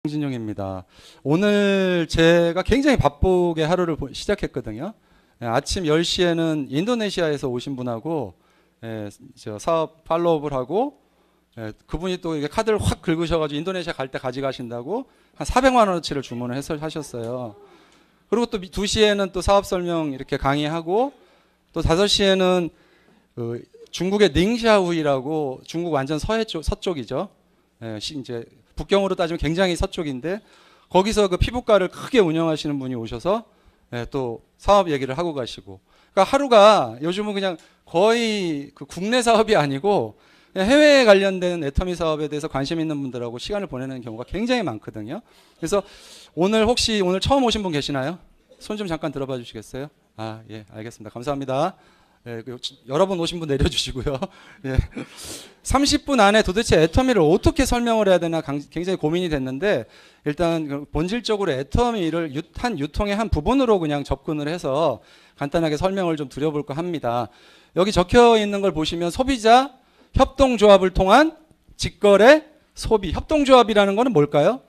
홍진영입니다. 오늘 제가 굉장히 바쁘게 하루를 시작했거든요. 아침 10시에는 인도네시아에서 오신 분하고 저 사업 팔로우업을 하고 그분이 또 이게 카드를 확 긁으셔가지고 인도네시아 갈 때 가져가신다고 한 400만 원어치를 주문을 하셨어요. 그리고 또 2시에는 또 사업 설명 이렇게 강의하고 또 5시에는 그 중국의 닝샤후이라고 중국 완전 서쪽이죠. 이제 북경으로 따지면 굉장히 서쪽인데 거기서 그 피부과를 크게 운영하시는 분이 오셔서 또 사업 얘기를 하고 가시고, 그러니까 하루가 요즘은 그냥 거의 그 국내 사업이 아니고 그냥 해외에 관련된 애터미 사업에 대해서 관심 있는 분들하고 시간을 보내는 경우가 굉장히 많거든요. 그래서 혹시 오늘 처음 오신 분 계시나요? 손 좀 잠깐 들어봐 주시겠어요? 아, 예, 알겠습니다. 감사합니다. 예, 여러 번 오신 분 내려주시고요. 예. 30분 안에 도대체 애터미를 어떻게 설명을 해야 되나 굉장히 고민이 됐는데, 일단 본질적으로 애터미를 한 유통의 한 부분으로 그냥 접근을 해서 간단하게 설명을 좀 드려볼까 합니다. 여기 적혀 있는 걸 보시면 소비자 협동조합을 통한 직거래 소비. 협동조합이라는 거는 뭘까요?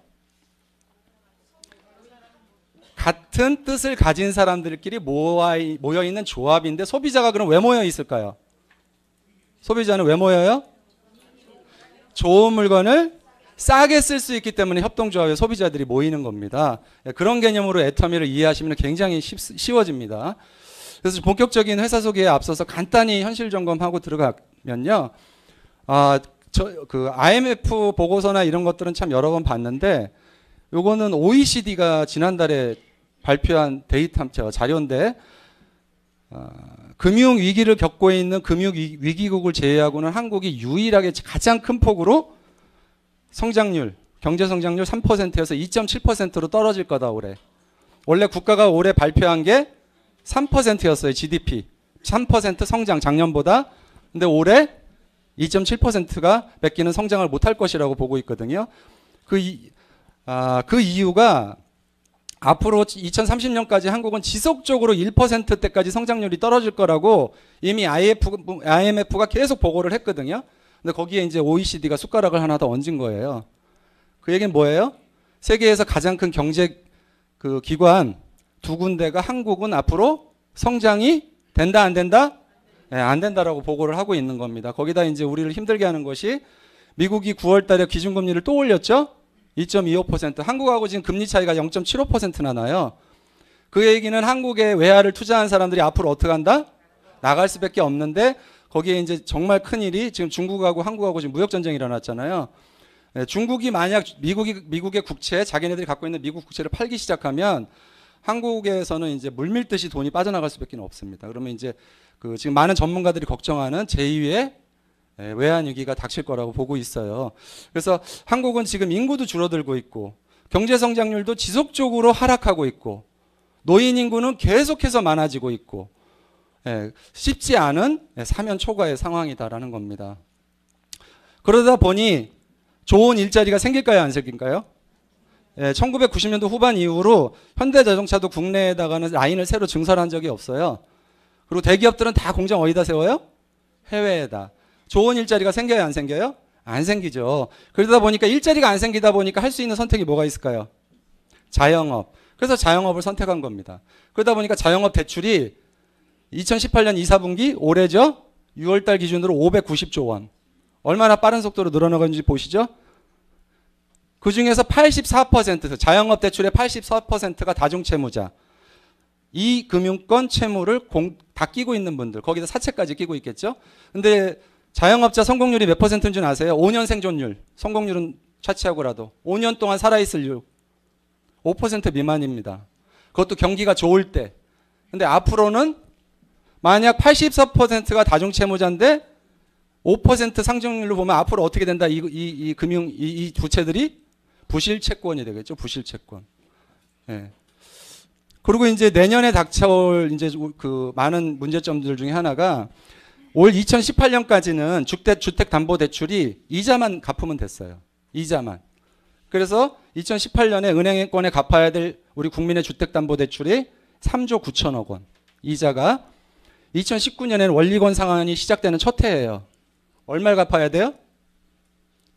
같은 뜻을 가진 사람들끼리 모여있는 조합인데, 소비자가 그럼 왜 모여 있을까요? 소비자는 왜 모여요? 좋은 물건을 싸게 쓸 수 있기 때문에 협동조합에 소비자들이 모이는 겁니다. 그런 개념으로 애터미를 이해하시면 굉장히 쉬워집니다. 그래서 본격적인 회사 소개에 앞서서 간단히 현실 점검하고 들어가면요. 그 IMF 보고서나 이런 것들은 참 여러 번 봤는데, 요거는 OECD가 지난달에 발표한 데이터 자료인데, 금융 위기를 겪고 있는 금융 위기국을 제외하고는 한국이 유일하게 가장 큰 폭으로 성장률, 경제 성장률 3%에서 2.7%로 떨어질 거다 올해. 원래 국가가 올해 발표한 게 3%였어요. GDP 3% 성장 작년보다. 근데 올해 2.7%가 뺏기는 성장을 못할 것이라고 보고 있거든요. 그 이유가 앞으로 2030년까지 한국은 지속적으로 1%대까지 성장률이 떨어질 거라고 이미 IMF가 계속 보고를 했거든요. 근데 거기에 이제 OECD가 숟가락을 하나 더 얹은 거예요. 그 얘기는 뭐예요? 세계에서 가장 큰 경제 그 기관 두 군데가 한국은 앞으로 성장이 된다, 안 된다? 네, 안 된다라고 보고를 하고 있는 겁니다. 거기다 이제 우리를 힘들게 하는 것이 미국이 9월 달에 기준금리를 또 올렸죠? 2.25%. 한국하고 지금 금리 차이가 0.75%나 나요. 그 얘기는 한국에 외화를 투자한 사람들이 앞으로 어떻게 한다? 나갈 수밖에 없는데, 거기에 이제 정말 큰 일이 지금 중국하고 한국하고 지금 무역 전쟁이 일어났잖아요. 중국이 만약 미국의 국채, 자기네들이 갖고 있는 미국 국채를 팔기 시작하면 한국에서는 이제 물밀듯이 돈이 빠져나갈 수밖에 없습니다. 그러면 이제 그 지금 많은 전문가들이 걱정하는 제2의 외환 위기가 닥칠 거라고 보고 있어요. 그래서 한국은 지금 인구도 줄어들고 있고 경제 성장률도 지속적으로 하락하고 있고 노인 인구는 계속해서 많아지고 있고 쉽지 않은 사면 초과의 상황이다라는 겁니다. 그러다 보니 좋은 일자리가 생길까요, 안 생길까요? 1990년도 후반 이후로 현대자동차도 국내에다가는 라인을 새로 증설한 적이 없어요. 그리고 대기업들은 다 공장 어디다 세워요? 해외에다. 좋은 일자리가 생겨요, 안 생겨요? 안 생기죠. 그러다 보니까 일자리가 안 생기다 보니까 할 수 있는 선택이 뭐가 있을까요? 자영업. 그래서 자영업을 선택한 겁니다. 그러다 보니까 자영업 대출이 2018년 2, 4분기 올해죠? 6월달 기준으로 590조 원. 얼마나 빠른 속도로 늘어나는지 보시죠. 그 중에서 84%, 자영업 대출의 84%가 다중채무자. 이 금융권 채무를 다 끼고 있는 분들, 거기다 사채까지 끼고 있겠죠. 근데 자영업자 성공률이 몇 %인 줄 아세요? 5년 생존율. 성공률은 차치하고라도 5년 동안 살아있을 률 5% 미만입니다. 그것도 경기가 좋을 때. 근데 앞으로는 만약 84%가 다중채무자인데 5% 상승률로 보면 앞으로 어떻게 된다? 이 부채들이 부실채권이 되겠죠. 부실채권. 예. 그리고 이제 내년에 닥쳐올 이제 그 많은 문제점들 중에 하나가 올 2018년까지는 주택담보대출이 이자만 갚으면 됐어요. 이자만. 그래서 2018년에 은행권에 갚아야 될 우리 국민의 주택담보대출이 3조 9천억 원. 이자가 2019년에는 원리권 상환이 시작되는 첫 해예요. 얼마를 갚아야 돼요?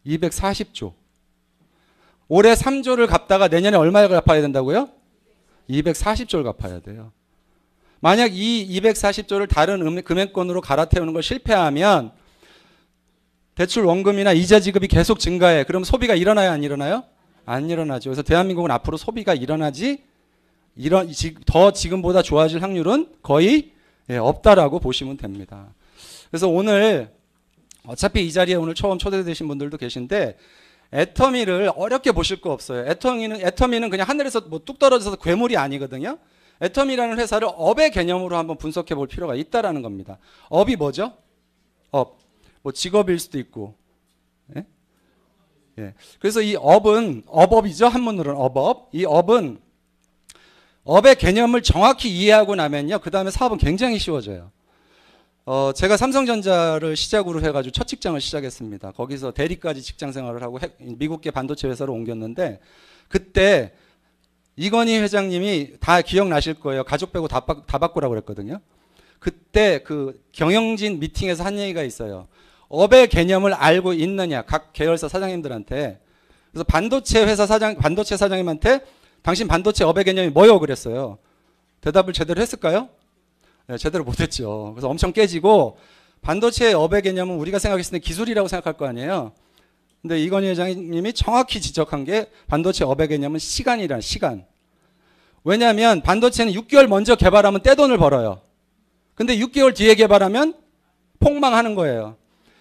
240조. 올해 3조를 갚다가 내년에 얼마를 갚아야 된다고요? 240조를 갚아야 돼요. 만약 이 240조를 다른 금액권으로 갈아태우는 걸 실패하면 대출 원금이나 이자 지급이 계속 증가해. 그럼 소비가 일어나요, 안 일어나요? 안 일어나죠. 그래서 대한민국은 앞으로 소비가 일어나지 더 지금보다 좋아질 확률은 거의 없다라고 보시면 됩니다. 그래서 오늘 어차피 이 자리에 오늘 처음 초대되신 분들도 계신데 애터미를 어렵게 보실 거 없어요. 애터미는 그냥 하늘에서 뭐 뚝 떨어져서 괴물이 아니거든요. 애터미라는 회사를 업의 개념으로 한번 분석해 볼 필요가 있다라는 겁니다. 업이 뭐죠? 업. 뭐 직업일 수도 있고. 예? 예. 그래서 이 업은 업이죠. 한문으로는 업업. 이 업은 업의 개념을 정확히 이해하고 나면요. 그 다음에 사업은 굉장히 쉬워져요. 제가 삼성전자를 시작으로 해가지고 첫 직장을 시작했습니다. 거기서 대리까지 직장 생활을 하고 미국계 반도체 회사로 옮겼는데 그때 이건희 회장님이 다 기억나실 거예요. 가족 빼고 다 바꾸라고 그랬거든요. 그때 그 경영진 미팅에서 한 얘기가 있어요. 업의 개념을 알고 있느냐, 각 계열사 사장님들한테. 그래서 반도체 사장님한테 당신 반도체 업의 개념이 뭐요? 그랬어요. 대답을 제대로 했을까요? 네, 제대로 못했죠. 그래서 엄청 깨지고 반도체 업의 개념은 우리가 생각했을 때 기술이라고 생각할 거 아니에요. 근데 이건희 회장님이 정확히 지적한 게 반도체 업의 개념은 시간이란 시간. 왜냐하면 반도체는 6개월 먼저 개발하면 떼돈을 벌어요. 근데 6개월 뒤에 개발하면 폭망하는 거예요.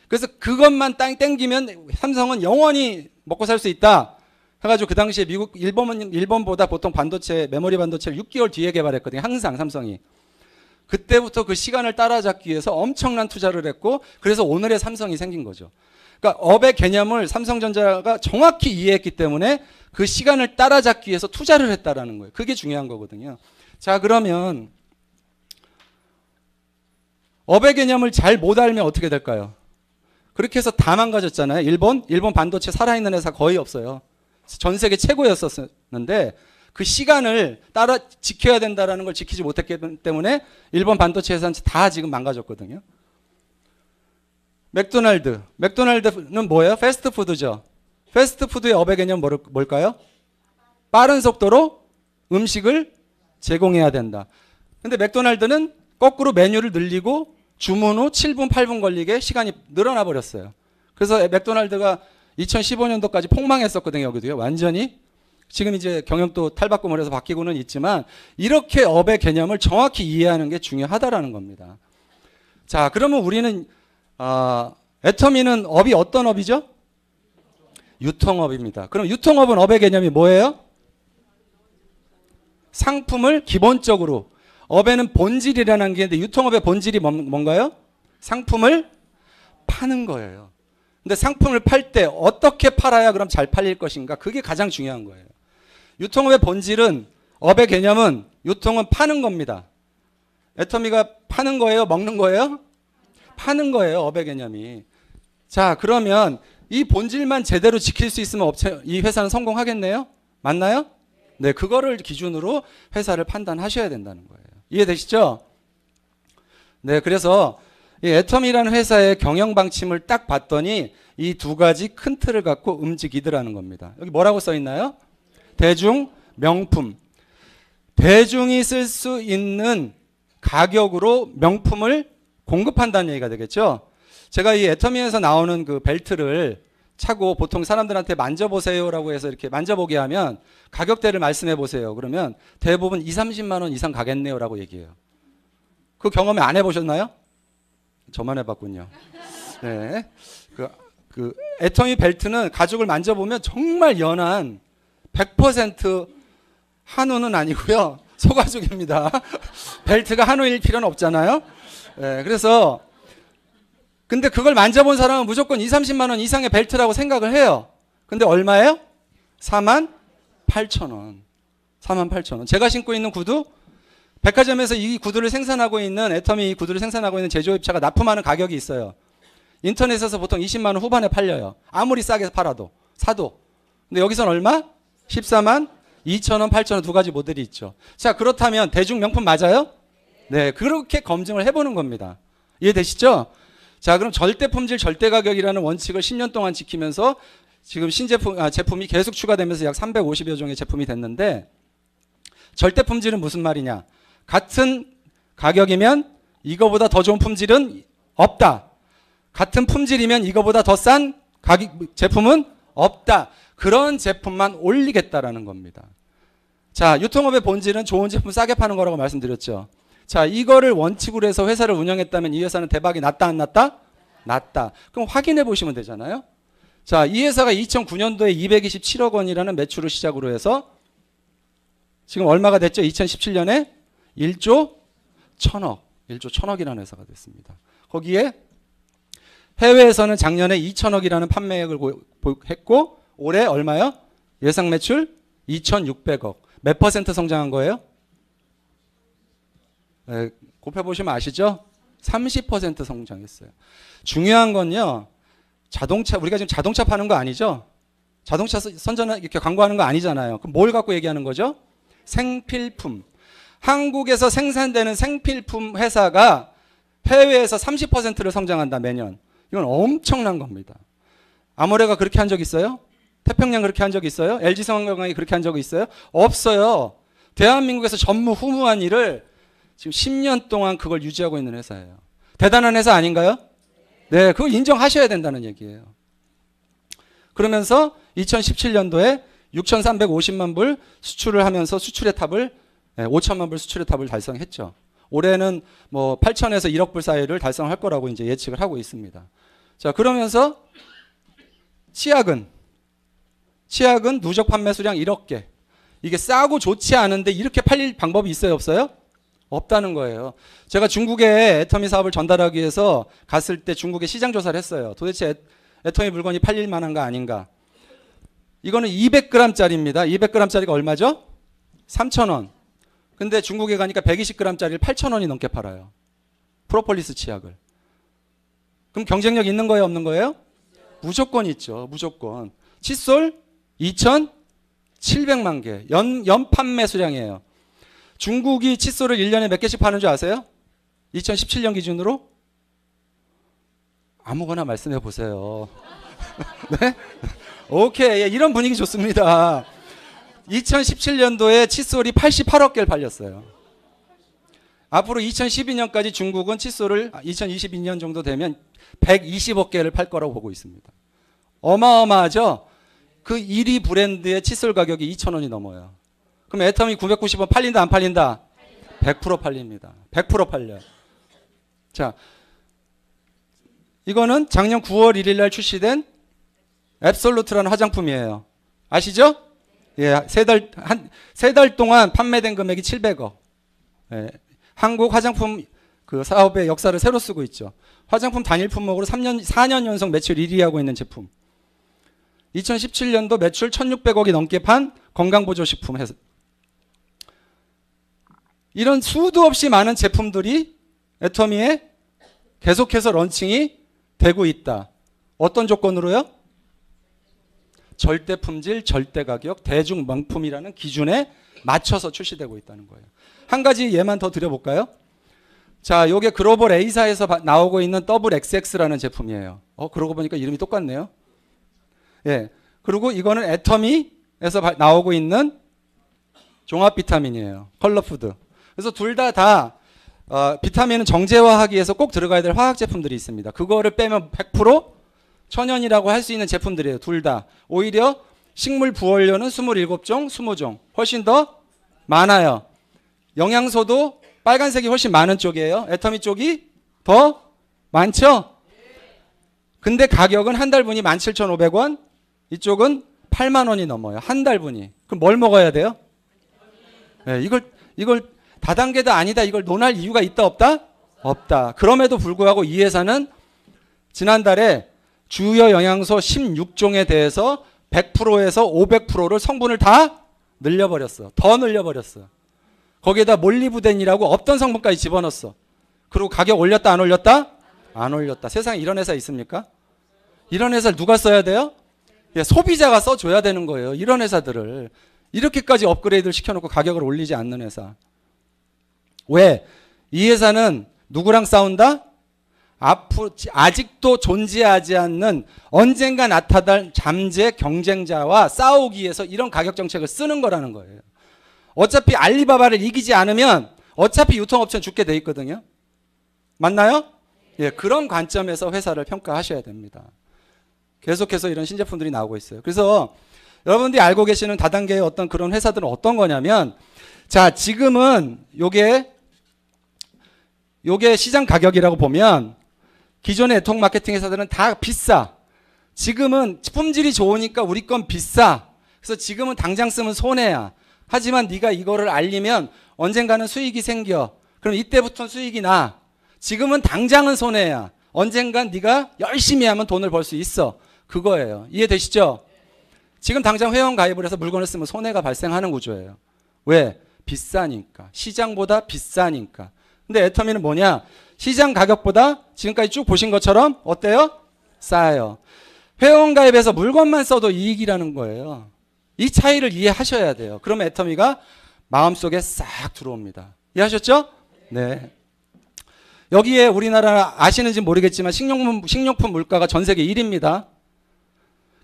그래서 그것만 땡기면 삼성은 영원히 먹고 살 수 있다. 해가지고 그 당시에 일본보다 보통 메모리 반도체를 6개월 뒤에 개발했거든요. 항상 삼성이. 그때부터 그 시간을 따라잡기 위해서 엄청난 투자를 했고 그래서 오늘의 삼성이 생긴 거죠. 그러니까 업의 개념을 삼성전자가 정확히 이해했기 때문에 그 시간을 따라잡기 위해서 투자를 했다라는 거예요. 그게 중요한 거거든요. 자, 그러면 업의 개념을 잘 못 알면 어떻게 될까요? 그렇게 해서 다 망가졌잖아요. 일본 반도체 살아있는 회사 거의 없어요. 전 세계 최고였었는데 그 시간을 따라 지켜야 된다는 걸 지키지 못했기 때문에 일본 반도체 회사는 다 지금 망가졌거든요. 맥도날드는 뭐예요? 패스트푸드죠. 패스트푸드의 업의 개념 뭘까요? 빠른 속도로 음식을 제공해야 된다. 근데 맥도날드는 거꾸로 메뉴를 늘리고 주문 후 7분, 8분 걸리게 시간이 늘어나 버렸어요. 그래서 맥도날드가 2015년도까지 폭망했었거든요. 여기도요. 완전히. 지금 이제 경영도 탈바꿈을 해서 바뀌고는 있지만 이렇게 업의 개념을 정확히 이해하는 게 중요하다라는 겁니다. 자, 그러면 우리는 애터미는 업이 어떤 업이죠? 유통업입니다. 그럼 유통업은 업의 개념이 뭐예요? 상품을 기본적으로 업에는 본질이라는 게 있는데 유통업의 본질이 뭔가요? 상품을 파는 거예요. 근데 상품을 팔 때 어떻게 팔아야 그럼 잘 팔릴 것인가? 그게 가장 중요한 거예요. 유통업의 본질은 업의 개념은 유통은 파는 겁니다. 애터미가 파는 거예요? 먹는 거예요? 파는 거예요. 업의 개념이. 자, 그러면 이 본질만 제대로 지킬 수 있으면 이 회사는 성공하겠네요? 맞나요? 네, 그거를 기준으로 회사를 판단하셔야 된다는 거예요. 이해되시죠? 네, 그래서 이 애터미라는 회사의 경영 방침을 딱 봤더니 이 두 가지 큰 틀을 갖고 움직이더라는 겁니다. 여기 뭐라고 써 있나요? 대중, 명품. 대중이 쓸 수 있는 가격으로 명품을 공급한다는 얘기가 되겠죠. 제가 이 애터미에서 나오는 그 벨트를 차고 보통 사람들한테 만져보세요라고 해서 이렇게 만져보게 하면 가격대를 말씀해 보세요. 그러면 대부분 2, 30만 원 이상 가겠네요 라고 얘기해요. 그 경험을 안 해보셨나요? 저만 해봤군요. 네. 그 애터미 벨트는 가죽을 만져보면 정말 연한 100% 한우는 아니고요. 소가죽입니다. 벨트가 한우일 필요는 없잖아요. 네, 그래서 근데 그걸 만져본 사람은 무조건 2, 30만 원 이상의 벨트라고 생각을 해요. 근데 얼마예요? 48,000원. 48,000원. 제가 신고 있는 구두 백화점에서 이 구두를 생산하고 있는 애터미 구두를 생산하고 있는 제조업체가 납품하는 가격이 있어요. 인터넷에서 보통 20만 원 후반에 팔려요. 아무리 싸게 팔아도 사도. 근데 여기선 얼마? 14만 2,000원, 8,000원 두 가지 모델이 있죠. 자, 그렇다면 대중 명품 맞아요? 네, 그렇게 검증을 해보는 겁니다. 이해되시죠? 자, 그럼 절대 품질, 절대 가격이라는 원칙을 10년 동안 지키면서 지금 제품이 계속 추가되면서 약 350여 종의 제품이 됐는데, 절대 품질은 무슨 말이냐? 같은 가격이면 이거보다 더 좋은 품질은 없다. 같은 품질이면 이거보다 더 싼 제품은 없다. 그런 제품만 올리겠다라는 겁니다. 자, 유통업의 본질은 좋은 제품 싸게 파는 거라고 말씀드렸죠. 자, 이거를 원칙으로 해서 회사를 운영했다면 이 회사는 대박이 났다 안 났다? 났다. 그럼 확인해 보시면 되잖아요. 자, 이 회사가 2009년도에 227억 원이라는 매출을 시작으로 해서 지금 얼마가 됐죠? 2017년에 1조 1000억. 1조 1000억이라는 회사가 됐습니다. 거기에 해외에서는 작년에 2000억이라는 판매액을 했고 올해 얼마요? 예상 매출 2600억. 몇 %? 성장한 거예요? 네, 곱해보시면 아시죠? 30% 성장했어요. 중요한 건요, 우리가 지금 자동차 파는 거 아니죠? 자동차 이렇게 광고하는 거 아니잖아요. 그럼 뭘 갖고 얘기하는 거죠? 생필품. 한국에서 생산되는 생필품 회사가 해외에서 30%를 성장한다, 매년. 이건 엄청난 겁니다. 아모레가 그렇게 한 적 있어요? 태평양 그렇게 한 적 있어요? LG성형건강이 그렇게 한 적 있어요? 없어요. 대한민국에서 전무후무한 일을 지금 10년 동안 그걸 유지하고 있는 회사예요. 대단한 회사 아닌가요? 네, 그거 인정하셔야 된다는 얘기예요. 그러면서 2017년도에 6,350만 불 수출을 하면서 수출의 탑을 5천만 불 수출의 탑을 달성했죠. 올해는 뭐 8천에서 1억 불 사이를 달성할 거라고 이제 예측을 하고 있습니다. 자, 그러면서 치약은 누적 판매 수량 1억 개. 이게 싸고 좋지 않은데 이렇게 팔릴 방법이 있어요, 없어요? 없다는 거예요. 제가 중국에 애터미 사업을 전달하기 위해서 갔을 때 중국에 시장 조사를 했어요. 도대체 애터미 물건이 팔릴 만한가 아닌가. 이거는 200g짜리입니다. 200g짜리가 얼마죠? 3,000원. 근데 중국에 가니까 120g짜리를 8,000원이 넘게 팔아요. 프로폴리스 치약을. 그럼 경쟁력 있는 거예요, 없는 거예요? 무조건 있죠. 무조건. 칫솔 2,700만 개. 연 판매 수량이에요. 중국이 칫솔을 1년에 몇 개씩 파는 줄 아세요? 2017년 기준으로? 아무거나 말씀해 보세요. 네? 오케이. 이런 분위기 좋습니다. 2017년도에 칫솔이 88억 개를 팔렸어요. 앞으로 2012년까지 중국은 칫솔을 2022년 정도 되면 120억 개를 팔 거라고 보고 있습니다. 어마어마하죠? 그 1위 브랜드의 칫솔 가격이 2,000원이 넘어요. 그럼 애터미 990원 팔린다 안 팔린다? 100% 팔립니다. 100% 팔려요. 자, 이거는 작년 9월 1일 날 출시된 앱솔루트라는 화장품이에요. 아시죠? 예, 세 달 동안 판매된 금액이 700억. 예, 한국 화장품 그 사업의 역사를 새로 쓰고 있죠. 화장품 단일 품목으로 4년 연속 매출 1위 하고 있는 제품. 2017년도 매출 1,600억이 넘게 판 건강보조식품 회사. 이런 수도 없이 많은 제품들이 애터미에 계속해서 런칭이 되고 있다. 어떤 조건으로요? 절대 품질, 절대 가격, 대중 명품이라는 기준에 맞춰서 출시되고 있다는 거예요. 한 가지 예만 더 드려볼까요? 자, 요게 글로벌 A사에서 나오고 있는 XX라는 제품이에요. 그러고 보니까 이름이 똑같네요. 예. 그리고 이거는 애터미에서 나오고 있는 종합 비타민이에요. 컬러푸드. 그래서 둘 다 비타민은 정제화하기 위해서 꼭 들어가야 될 화학 제품들이 있습니다. 그거를 빼면 100% 천연이라고 할 수 있는 제품들이에요. 둘 다. 오히려 식물 부원료는 27종, 20종. 훨씬 더 많아요. 영양소도 빨간색이 훨씬 많은 쪽이에요. 애터미 쪽이 더 많죠? 근데 가격은 한 달분이 17,500원, 이쪽은 8만 원이 넘어요. 한 달분이. 그럼 뭘 먹어야 돼요? 네, 이걸 다단계다 아니다 이걸 논할 이유가 있다 없다? 없다. 그럼에도 불구하고 이 회사는 지난달에 주요 영양소 16종에 대해서 100%에서 500%를 성분을 다 늘려버렸어. 더 늘려버렸어. 거기에다 몰리브덴이라고 없던 성분까지 집어넣었어. 그리고 가격 올렸다 안 올렸다? 안 올렸다. 세상에 이런 회사 있습니까? 이런 회사를 누가 써야 돼요? 예, 소비자가 써줘야 되는 거예요. 이런 회사들을. 이렇게까지 업그레이드를 시켜놓고 가격을 올리지 않는 회사. 왜? 이 회사는 누구랑 싸운다? 앞으로 아직도 존재하지 않는 언젠가 나타날 잠재 경쟁자와 싸우기 위해서 이런 가격 정책을 쓰는 거라는 거예요. 어차피 알리바바를 이기지 않으면 어차피 유통업체는 죽게 돼 있거든요. 맞나요? 예, 그런 관점에서 회사를 평가하셔야 됩니다. 계속해서 이런 신제품들이 나오고 있어요. 그래서 여러분들이 알고 계시는 다단계의 어떤 그런 회사들은 어떤 거냐면, 자, 지금은 요게 시장 가격이라고 보면 기존의 네트워크 마케팅 회사들은 다 비싸. 지금은 품질이 좋으니까 우리 건 비싸. 그래서 지금은 당장 쓰면 손해야. 하지만 네가 이거를 알리면 언젠가는 수익이 생겨. 그럼 이때부터는 수익이 나. 지금은 당장은 손해야. 언젠간 네가 열심히 하면 돈을 벌 수 있어. 그거예요. 이해되시죠? 지금 당장 회원 가입을 해서 물건을 쓰면 손해가 발생하는 구조예요. 왜? 비싸니까. 시장보다 비싸니까. 근데 애터미는 뭐냐? 시장 가격보다 지금까지 쭉 보신 것처럼 어때요? 싸요. 회원 가입해서 물건만 써도 이익이라는 거예요. 이 차이를 이해하셔야 돼요. 그러면 애터미가 마음속에 싹 들어옵니다. 이해하셨죠? 네. 여기에 우리나라 아시는지 모르겠지만 식료품 물가가 전 세계 1위입니다.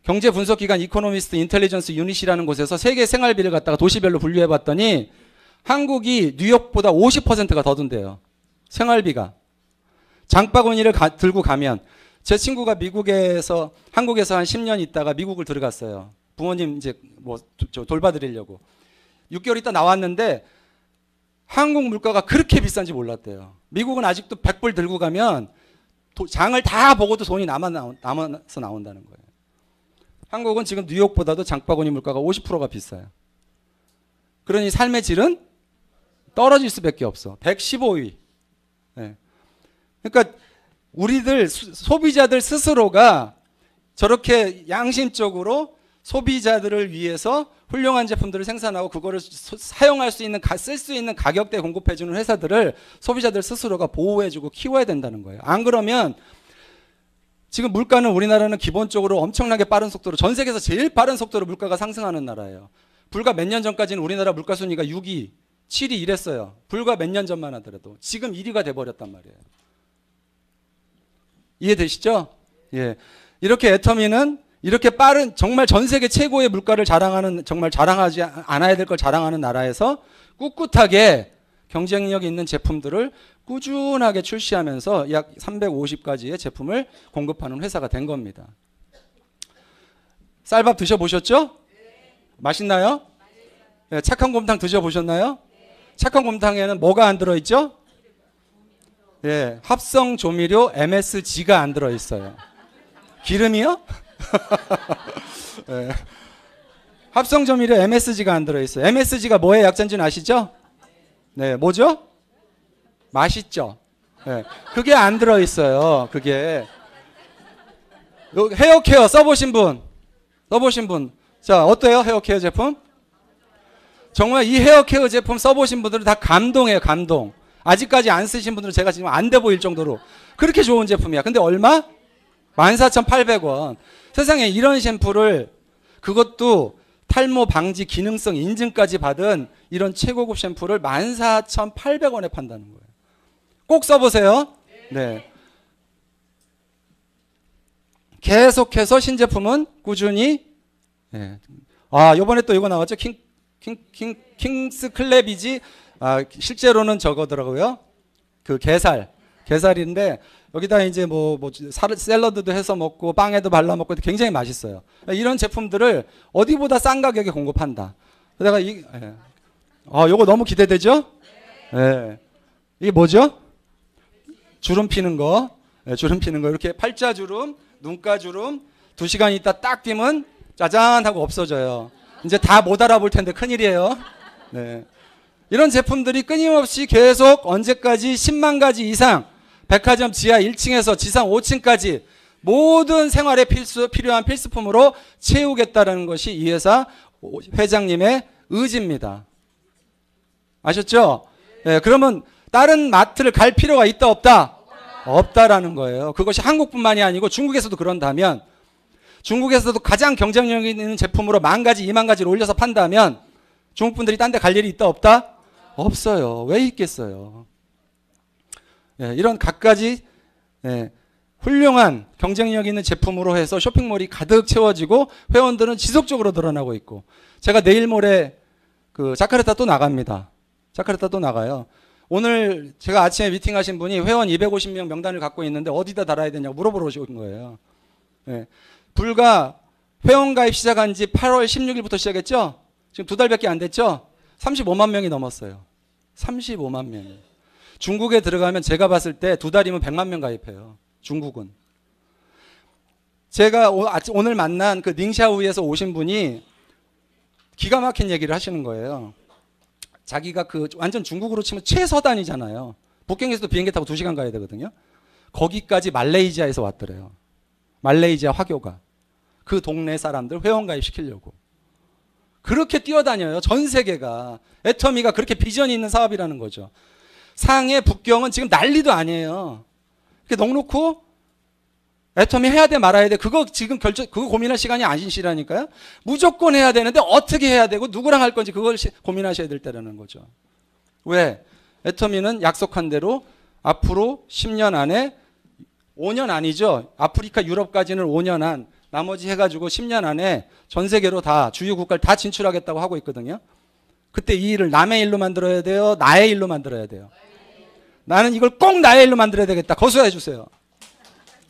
경제 분석기관 이코노미스트 인텔리전스 유닛이라는 곳에서 세계 생활비를 갖다가 도시별로 분류해 봤더니 한국이 뉴욕보다 50%가 더 든대요. 생활비가. 장바구니를 들고 가면, 제 친구가 한국에서 한 10년 있다가 미국을 들어갔어요. 부모님 이제 돌봐드리려고. 6개월 있다 나왔는데 한국 물가가 그렇게 비싼지 몰랐대요. 미국은 아직도 100불 들고 가면 장을 다 보고도 돈이 남아서 나온다는 거예요. 한국은 지금 뉴욕보다도 장바구니 물가가 50%가 비싸요. 그러니 삶의 질은 떨어질 수밖에 없어. 115위. 네. 그러니까 우리들 소비자들 스스로가 저렇게 양심적으로 소비자들을 위해서 훌륭한 제품들을 생산하고 그거를 사용할 수 있는, 쓸 수 있는 가격대에 공급해주는 회사들을 소비자들 스스로가 보호해주고 키워야 된다는 거예요. 안 그러면 지금 물가는 우리나라는 기본적으로 엄청나게 빠른 속도로, 전 세계에서 제일 빠른 속도로 물가가 상승하는 나라예요. 불과 몇 년 전까지는 우리나라 물가 순위가 6위, 7위 이랬어요. 불과 몇 년 전만 하더라도. 지금 1위가 돼버렸단 말이에요. 이해되시죠? 예. 이렇게 애터미는 이렇게 빠른, 정말 전 세계 최고의 물가를 자랑하는, 정말 자랑하지 않아야 될 걸 자랑하는 나라에서 꿋꿋하게 경쟁력 있는 제품들을 꾸준하게 출시하면서 약 350가지의 제품을 공급하는 회사가 된 겁니다. 쌀밥 드셔보셨죠? 맛있나요? 네, 착한 곰탕 드셔보셨나요? 착한 곰탕에는 뭐가 안 들어있죠? 예, 합성 조미료 MSG가 안 들어있어요. 기름이요? 네. 합성 조미료 MSG가 안 들어있어요. MSG가 뭐의 약자인지는 아시죠? 네, 뭐죠? 맛있죠? 네, 그게 안 들어있어요. 그게. 헤어케어 써보신 분? 자, 어때요? 헤어케어 제품? 정말 이 헤어케어 제품 써보신 분들은 다 감동해요. 감동. 아직까지 안 쓰신 분들은 제가 지금 안 돼 보일 정도로 그렇게 좋은 제품이야. 근데 얼마? 14,800원. 세상에 이런 샘플을, 그것도 탈모 방지 기능성 인증까지 받은 이런 최고급 샘플을 14,800원에 판다는 거예요. 꼭 써보세요. 네. 계속해서 신제품은 꾸준히. 네. 아, 요번에 또 이거 나왔죠? 킹스 클래비지. 아, 실제로는 저거더라고요. 그 게살인데 여기다 이제 샐러드도 해서 먹고 빵에도 발라 먹고 굉장히 맛있어요. 이런 제품들을 어디보다 싼 가격에 공급한다. 내가 요거 너무 기대되죠? 네. 이게 뭐죠? 주름 피는 거. 네, 주름 피는 거. 이렇게 팔자주름, 눈가주름 2시간 있다 딱 띄면 짜잔 하고 없어져요. 이제 다 못 알아볼 텐데 큰일이에요. 네. 이런 제품들이 끊임없이 계속 언제까지 10만 가지 이상 백화점 지하 1층에서 지상 5층까지 모든 생활에 필요한 필수품으로 채우겠다는 것이 이 회사 회장님의 의지입니다. 아셨죠? 네, 그러면 다른 마트를 갈 필요가 있다 없다? 없다라는 거예요. 그것이 한국뿐만이 아니고 중국에서도 그런다면, 중국에서도 가장 경쟁력 있는 제품으로 10,000가지, 20,000가지를 올려서 판다면 중국 분들이 딴 데 갈 일이 있다 없다? 없어요. 왜 있겠어요? 네, 이런 갖가지 예, 훌륭한 경쟁력 있는 제품으로 해서 쇼핑몰이 가득 채워지고 회원들은 지속적으로 늘어나고 있고, 제가 내일 모레 그 자카르타 또 나갑니다. 자카르타 또 나가요. 오늘 제가 아침에 미팅하신 분이 회원 250명 명단을 갖고 있는데 어디다 달아야 되냐고 물어보러 오신 거예요. 예, 불과 회원가입 시작한 지 8월 16일부터 시작했죠? 지금 2달밖에 안 됐죠? 35만 명이 넘었어요. 35만 명이. 중국에 들어가면 제가 봤을 때 2달이면 100만 명 가입해요. 중국은. 제가 오늘 만난 그 닝샤오에서 오신 분이 기가 막힌 얘기를 하시는 거예요. 자기가 그 완전 중국으로 치면 최서단이잖아요. 북경에서도 비행기 타고 2시간 가야 되거든요. 거기까지 말레이시아에서 왔더래요. 말레이시아 화교가. 그 동네 사람들 회원가입 시키려고. 그렇게 뛰어다녀요. 전 세계가. 애터미가 그렇게 비전이 있는 사업이라는 거죠. 상해, 북경은 지금 난리도 아니에요. 이렇게 넉놓고 애터미 해야 돼 말아야 돼. 그거 지금 그거 고민할 시간이 아니시라니까요. 무조건 해야 되는데 어떻게 해야 되고 누구랑 할 건지 그걸 고민하셔야 될 때라는 거죠. 왜? 애터미는 약속한 대로 앞으로 10년 안에 5년 아니죠. 아프리카, 유럽까지는 5년 안, 나머지 해가지고 10년 안에 전 세계로 다 주요 국가를 다 진출하겠다고 하고 있거든요. 그때 이 일을 남의 일로 만들어야 돼요? 나의 일로 만들어야 돼요? 나는 이걸 꼭 나의 일로 만들어야 되겠다. 거수해 주세요.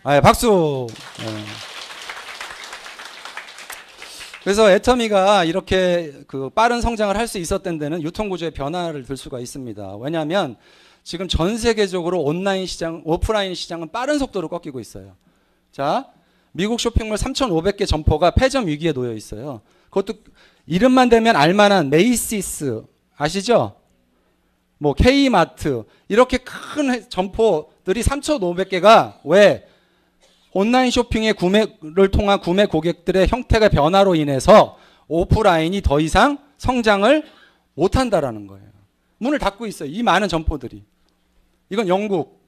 아, 박수. 네. 그래서 애터미가 이렇게 그 빠른 성장을 할 수 있었던 데는 유통구조의 변화를 들 수가 있습니다. 왜냐하면 지금 전 세계적으로 온라인 시장, 오프라인 시장은 빠른 속도로 꺾이고 있어요. 자, 미국 쇼핑몰 3,500개 점포가 폐점 위기에 놓여 있어요. 그것도 이름만 대면 알만한 메이시스 아시죠? 뭐 K마트 이렇게 큰 점포들이 3,500개가 왜? 온라인 쇼핑의 구매를 통한 구매 고객들의 형태가 변화로 인해서 오프라인이 더 이상 성장을 못한다라는 거예요. 문을 닫고 있어요. 이 많은 점포들이. 이건 영국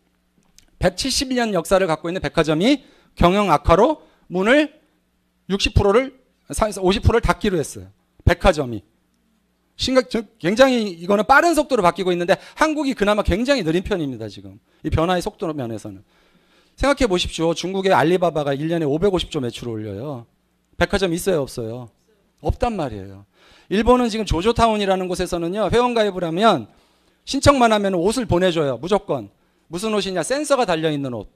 170년 역사를 갖고 있는 백화점이 경영 악화로 문을 60%를 50%를 닫기로 했어요. 백화점이. 굉장히 이거는 빠른 속도로 바뀌고 있는데 한국이 그나마 굉장히 느린 편입니다. 지금 이 변화의 속도 면에서는. 생각해 보십시오. 중국의 알리바바가 1년에 550조 매출을 올려요. 백화점 있어요, 없어요? 없단 말이에요. 일본은 지금 조조타운이라는 곳에서는요, 회원가입을 하면 신청만 하면 옷을 보내줘요. 무조건. 무슨 옷이냐? 센서가 달려있는 옷.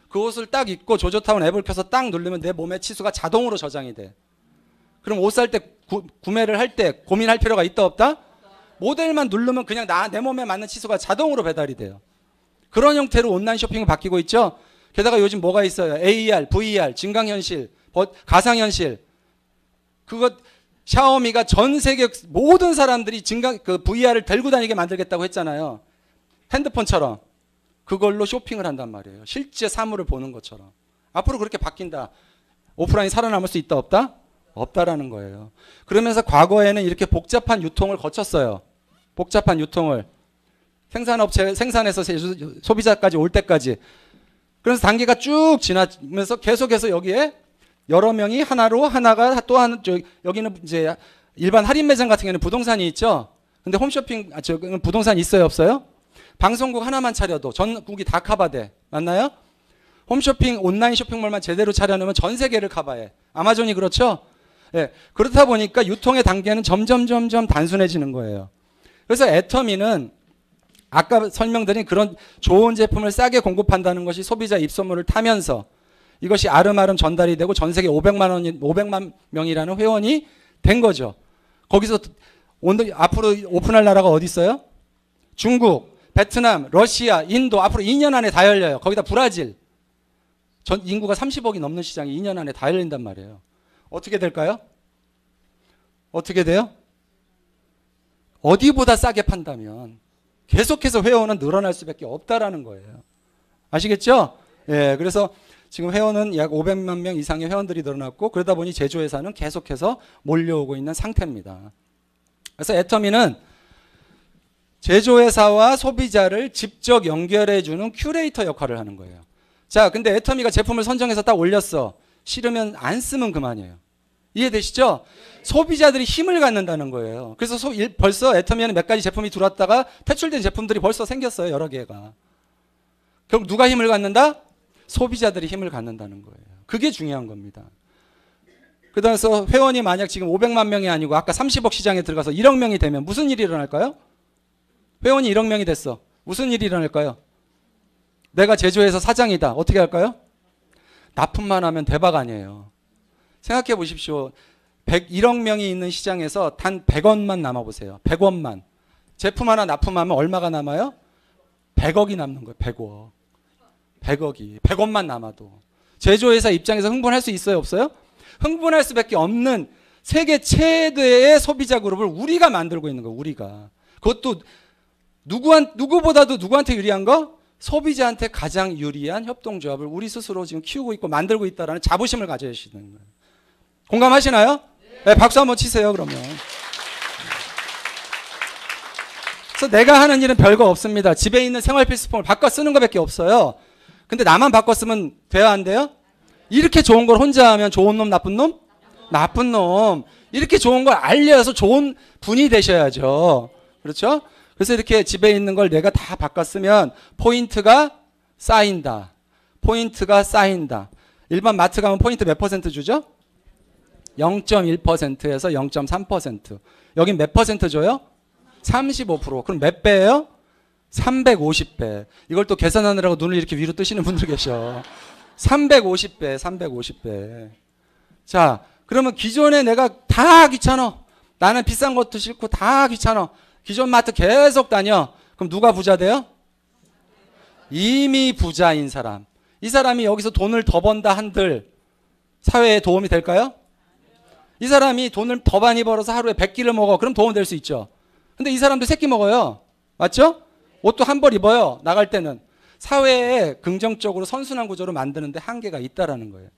그 옷을 딱 입고 조조타운 앱을 켜서 딱 누르면 내 몸의 치수가 자동으로 저장이 돼. 그럼 옷 살 때 구매를 할 때 고민할 필요가 있다 없다? 모델만 누르면 그냥 내 몸에 맞는 치수가 자동으로 배달이 돼요. 그런 형태로 온라인 쇼핑이 바뀌고 있죠. 게다가 요즘 뭐가 있어요? AR, VR, 증강현실, 가상현실. 그거 샤오미가 전 세계 모든 사람들이 그 VR을 들고 다니게 만들겠다고 했잖아요. 핸드폰처럼. 그걸로 쇼핑을 한단 말이에요. 실제 사물을 보는 것처럼. 앞으로 그렇게 바뀐다. 오프라인이 살아남을 수 있다 없다? 없다라는 거예요. 그러면서 과거에는 이렇게 복잡한 유통을 거쳤어요. 복잡한 유통을. 생산업체, 생산해서 소비자까지 올 때까지. 그래서 단계가 쭉 지나면서 계속해서 여기에 여러 명이 하나가 또 여기는 이제 일반 할인 매장 같은 경우는 부동산이 있죠. 근데 홈쇼핑, 부동산이 있어요, 없어요? 방송국 하나만 차려도 전국이 다 커버돼. 맞나요? 홈쇼핑, 온라인 쇼핑몰만 제대로 차려놓으면 전 세계를 커버해. 아마존이 그렇죠? 예. 그렇다 보니까 유통의 단계는 점점 단순해지는 거예요. 그래서 애터미는 아까 설명드린 그런 좋은 제품을 싸게 공급한다는 것이 소비자 입소문을 타면서 이것이 아름아름 전달이 되고 전 세계 500만 명이라는 회원이 된 거죠. 거기서 앞으로 오픈할 나라가 어디 있어요? 중국, 베트남, 러시아, 인도 앞으로 2년 안에 다 열려요. 거기다 브라질. 전 인구가 30억이 넘는 시장이 2년 안에 다 열린단 말이에요. 어떻게 될까요? 어떻게 돼요? 어디보다 싸게 판다면 계속해서 회원은 늘어날 수밖에 없다라는 거예요. 아시겠죠? 예, 그래서 지금 회원은 약 500만 명 이상의 회원들이 늘어났고 그러다 보니 제조회사는 계속해서 몰려오고 있는 상태입니다. 그래서 애터미는 제조회사와 소비자를 직접 연결해주는 큐레이터 역할을 하는 거예요. 자, 근데 애터미가 제품을 선정해서 딱 올렸어. 싫으면 안 쓰면 그만이에요. 이해되시죠? 소비자들이 힘을 갖는다는 거예요. 그래서 벌써 애터미에는 몇 가지 제품이 들어왔다가 퇴출된 제품들이 벌써 생겼어요. 여러 개가. 그럼 누가 힘을 갖는다? 소비자들이 힘을 갖는다는 거예요. 그게 중요한 겁니다. 그래서 회원이 만약 지금 500만 명이 아니고 아까 30억 시장에 들어가서 1억 명이 되면 무슨 일이 일어날까요? 회원이 1억 명이 됐어. 무슨 일이 일어날까요? 내가 제조회사 사장이다. 어떻게 할까요? 납품만 하면 대박 아니에요. 생각해 보십시오. 101억 명이 있는 시장에서 단 100원만 남아보세요. 100원만. 제품 하나 납품하면 얼마가 남아요? 100억이 남는 거예요. 100억. 100억이. 100원만 남아도. 제조회사 입장에서 흥분할 수 있어요? 없어요? 흥분할 수밖에 없는 세계 최대의 소비자 그룹을 우리가 만들고 있는 거예요. 우리가. 그것도 누구보다도 누구한테 유리한 거? 소비자한테 가장 유리한 협동조합을 우리 스스로 지금 키우고 있고 만들고 있다는 자부심을 가져주시는 거예요. 공감하시나요? 네, 박수 한번 치세요. 그러면. 그래서 내가 하는 일은 별거 없습니다. 집에 있는 생활필수품을 바꿔 쓰는 것밖에 없어요. 근데 나만 바꿔 쓰면 돼야 안 돼요? 이렇게 좋은 걸 혼자 하면 좋은 놈, 나쁜 놈? 나쁜 놈. 이렇게 좋은 걸 알려서 좋은 분이 되셔야죠. 그렇죠? 그래서 이렇게 집에 있는 걸 내가 다 바꿔 쓰면 포인트가 쌓인다. 포인트가 쌓인다. 일반 마트 가면 포인트 몇 퍼센트 주죠? 0.1%에서 0.3%. 여긴 몇 퍼센트 줘요? 35%. 그럼 몇 배예요? 350배. 이걸 또 계산하느라고 눈을 이렇게 위로 뜨시는 분들 계셔. 350배, 350배. 자, 그러면 기존에 내가 다 귀찮아. 나는 비싼 것도 싫고 다 귀찮아. 기존 마트 계속 다녀. 그럼 누가 부자 돼요? 이미 부자인 사람. 이 사람이 여기서 돈을 더 번다 한들 사회에 도움이 될까요? 이 사람이 돈을 더 많이 벌어서 하루에 100끼를 먹어. 그럼 도움 될 수 있죠. 근데 이 사람도 새끼 먹어요. 맞죠? 옷도 한 벌 입어요. 나갈 때는. 사회에 긍정적으로 선순환 구조로 만드는데 한계가 있다라는 거예요.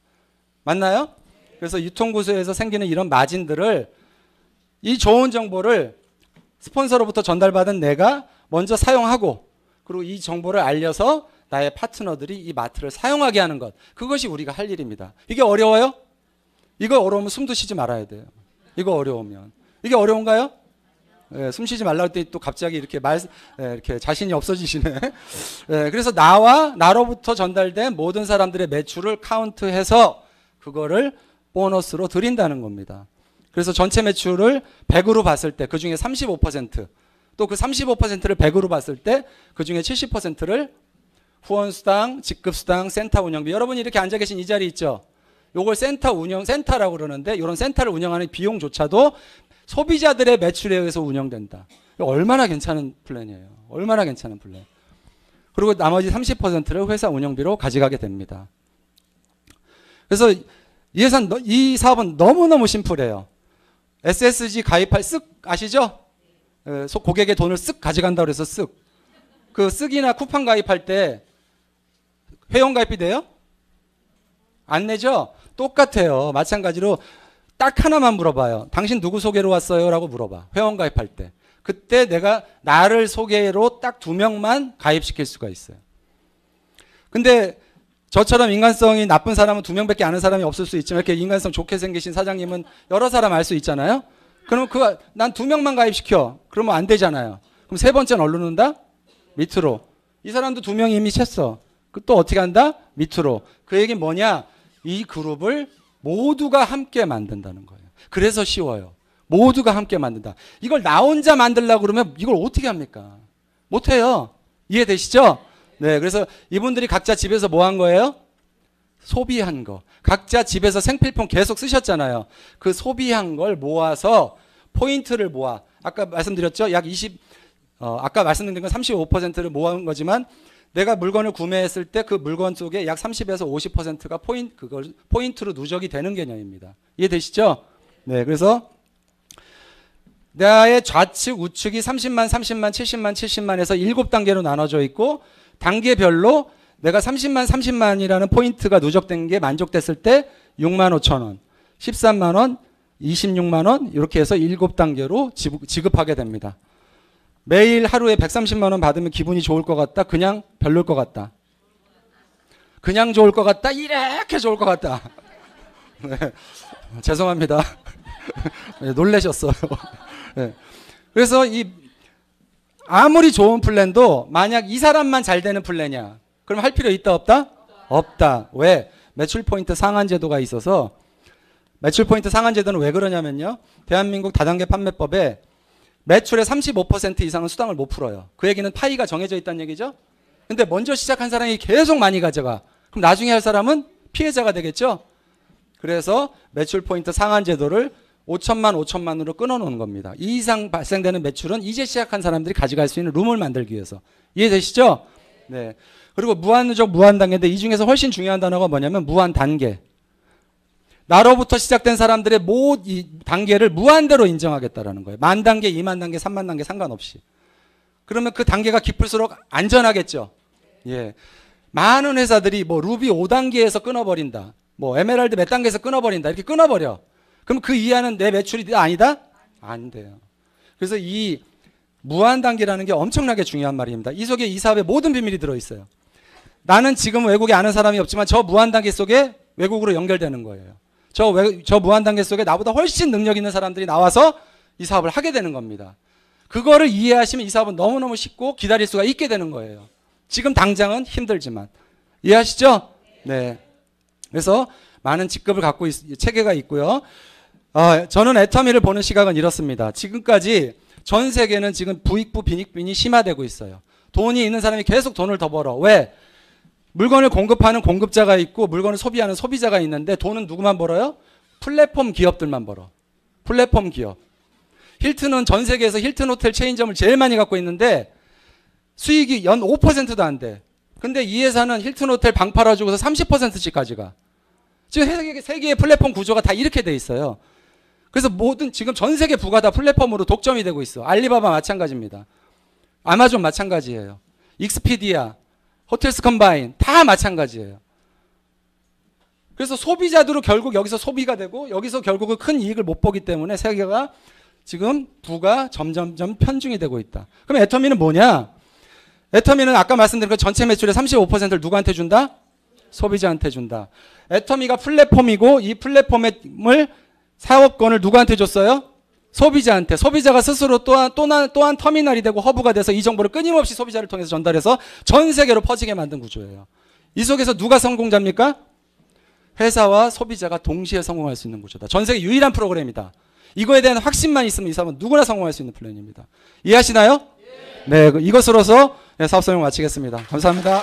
맞나요? 그래서 유통구조에서 생기는 이런 마진들을 이 좋은 정보를 스폰서로부터 전달받은 내가 먼저 사용하고 그리고 이 정보를 알려서 나의 파트너들이 이 마트를 사용하게 하는 것. 그것이 우리가 할 일입니다. 이게 어려워요? 이거 어려우면 숨도 쉬지 말아야 돼요. 이거 어려우면. 이게 어려운가요? 예, 숨 쉬지 말라고 했더니 또 갑자기 이렇게 이렇게 자신이 없어지시네. 예, 그래서 나로부터 전달된 모든 사람들의 매출을 카운트해서 그거를 보너스로 드린다는 겁니다. 그래서 전체 매출을 100으로 봤을 때 그 중에 35% 또 그 35%를 100으로 봤을 때 그 중에 70%를 후원수당, 직급수당, 센터 운영비. 여러분이 이렇게 앉아 계신 이 자리 있죠? 요걸 센터라고 그러는데 이런 센터를 운영하는 비용조차도 소비자들의 매출에 의해서 운영된다. 얼마나 괜찮은 플랜이에요. 얼마나 괜찮은 플랜. 그리고 나머지 30%를 회사 운영비로 가져가게 됩니다. 그래서 이 사업은 너무너무 심플해요. SSG 가입할 쓱 아시죠? 고객의 돈을 쓱 가져간다고 해서 쓱. 그 쓱이나 쿠팡 가입할 때 회원 가입비 돼요? 안 내죠? 똑같아요. 마찬가지로 딱 하나만 물어봐요. 당신 누구 소개로 왔어요? 라고 물어봐. 회원 가입할 때. 그때 내가 나를 소개로 딱 2명만 가입시킬 수가 있어요. 근데 저처럼 인간성이 나쁜 사람은 2명밖에 아는 사람이 없을 수 있지만 이렇게 인간성 좋게 생기신 사장님은 여러 사람 알 수 있잖아요. 그럼 난 2명만 가입시켜. 그러면 안 되잖아요. 그럼 세 번째는 어디로 넣는다? 밑으로. 이 사람도 2명이 이미 챘어. 또 어떻게 한다? 밑으로. 그 얘기는 뭐냐? 이 그룹을 모두가 함께 만든다는 거예요. 그래서 쉬워요. 모두가 함께 만든다. 이걸 나 혼자 만들려고 그러면 이걸 어떻게 합니까? 못해요. 이해되시죠? 네, 그래서 이분들이 각자 집에서 뭐 한 거예요? 소비한 거. 각자 집에서 생필품 계속 쓰셨잖아요. 그 소비한 걸 모아서 포인트를 모아. 아까 말씀드렸죠? 아까 말씀드린 건 35%를 모은 거지만 내가 물건을 구매했을 때 그 물건 속에 약 30에서 50%가 그걸 포인트로 누적이 되는 개념입니다. 이해되시죠? 네, 그래서 나의 좌측, 우측이 30만, 30만, 70만, 70만에서 7단계로 나눠져 있고 단계별로 내가 30만, 30만이라는 포인트가 누적된 게 만족됐을 때 6만 5천 원, 13만 원, 26만 원 이렇게 해서 7단계로 지급하게 됩니다. 매일 하루에 130만 원 받으면 기분이 좋을 것 같다? 그냥 별로일 것 같다? 그냥 좋을 것 같다? 이렇게 좋을 것 같다? 네, 죄송합니다. 네, 놀라셨어요. 네. 그래서 아무리 좋은 플랜도 만약 이 사람만 잘 되는 플랜이야. 그럼 할 필요 있다 없다? 없다. 왜? 매출 포인트 상한 제도가 있어서. 매출 포인트 상한 제도는 왜 그러냐면요. 대한민국 다단계 판매법에 매출의 35% 이상은 수당을 못 풀어요. 그 얘기는 파이가 정해져 있다는 얘기죠. 근데 먼저 시작한 사람이 계속 많이 가져가. 그럼 나중에 할 사람은 피해자가 되겠죠. 그래서 매출 포인트 상한 제도를 5천만으로 끊어놓은 겁니다. 이 이상 발생되는 매출은 이제 시작한 사람들이 가져갈 수 있는 룸을 만들기 위해서. 이해되시죠? 네. 그리고 무한누적, 무한단계인데 이 중에서 훨씬 중요한 단어가 뭐냐면 무한단계. 나로부터 시작된 사람들의 이 단계를 무한대로 인정하겠다라는 거예요. 10,000단계, 20,000단계, 30,000단계 상관없이. 그러면 그 단계가 깊을수록 안전하겠죠. 예. 많은 회사들이 뭐 루비 5단계에서 끊어버린다. 뭐 에메랄드 몇 단계에서 끊어버린다. 이렇게 끊어버려. 그럼 그 이하는 내 매출이 아니다? 안 돼요. 그래서 이 무한단계라는 게 엄청나게 중요한 말입니다. 이 속에 이 사업의 모든 비밀이 들어있어요. 나는 지금 외국에 아는 사람이 없지만 저 무한단계 속에 외국으로 연결되는 거예요. 저 무한단계 속에 나보다 훨씬 능력 있는 사람들이 나와서 이 사업을 하게 되는 겁니다. 그거를 이해하시면 이 사업은 너무너무 쉽고 기다릴 수가 있게 되는 거예요. 지금 당장은 힘들지만. 이해하시죠? 네. 그래서 많은 직급을 갖고 체계가 있고요. 저는 애터미를 보는 시각은 이렇습니다. 지금까지 전 세계는 지금 부익부 빈익빈이 심화되고 있어요. 돈이 있는 사람이 계속 돈을 더 벌어. 왜? 물건을 공급하는 공급자가 있고 물건을 소비하는 소비자가 있는데 돈은 누구만 벌어요? 플랫폼 기업들만 벌어. 플랫폼 기업. 힐튼은 전 세계에서 힐튼 호텔 체인점을 제일 많이 갖고 있는데 수익이 연 5%도 안 돼. 근데 이 회사는 힐튼 호텔 방 팔아주고서 30%씩 가져가. 지금 세계의 플랫폼 구조가 다 이렇게 돼 있어요. 그래서 지금 전 세계 부가 다 플랫폼으로 독점이 되고 있어. 알리바바 마찬가지입니다. 아마존 마찬가지예요. 익스피디아, 호텔스 컴바인 다 마찬가지예요. 그래서 소비자들은 결국 여기서 소비가 되고 여기서 결국은 큰 이익을 못 보기 때문에 세계가 지금 부가 점점점 편중이 되고 있다. 그럼 애터미는 뭐냐? 애터미는 아까 말씀드린 그 전체 매출의 35%를 누구한테 준다? 소비자한테 준다. 애터미가 플랫폼이고 이 플랫폼을 사업권을 누구한테 줬어요? 소비자한테. 소비자가 스스로 또한 터미널이 되고 허브가 돼서 이 정보를 끊임없이 소비자를 통해서 전달해서 전 세계로 퍼지게 만든 구조예요. 이 속에서 누가 성공자입니까? 회사와 소비자가 동시에 성공할 수 있는 구조다. 전 세계 유일한 프로그램이다. 이거에 대한 확신만 있으면 이 사업은 누구나 성공할 수 있는 플랜입니다. 이해하시나요? 네, 이것으로서 사업 설명 마치겠습니다. 감사합니다.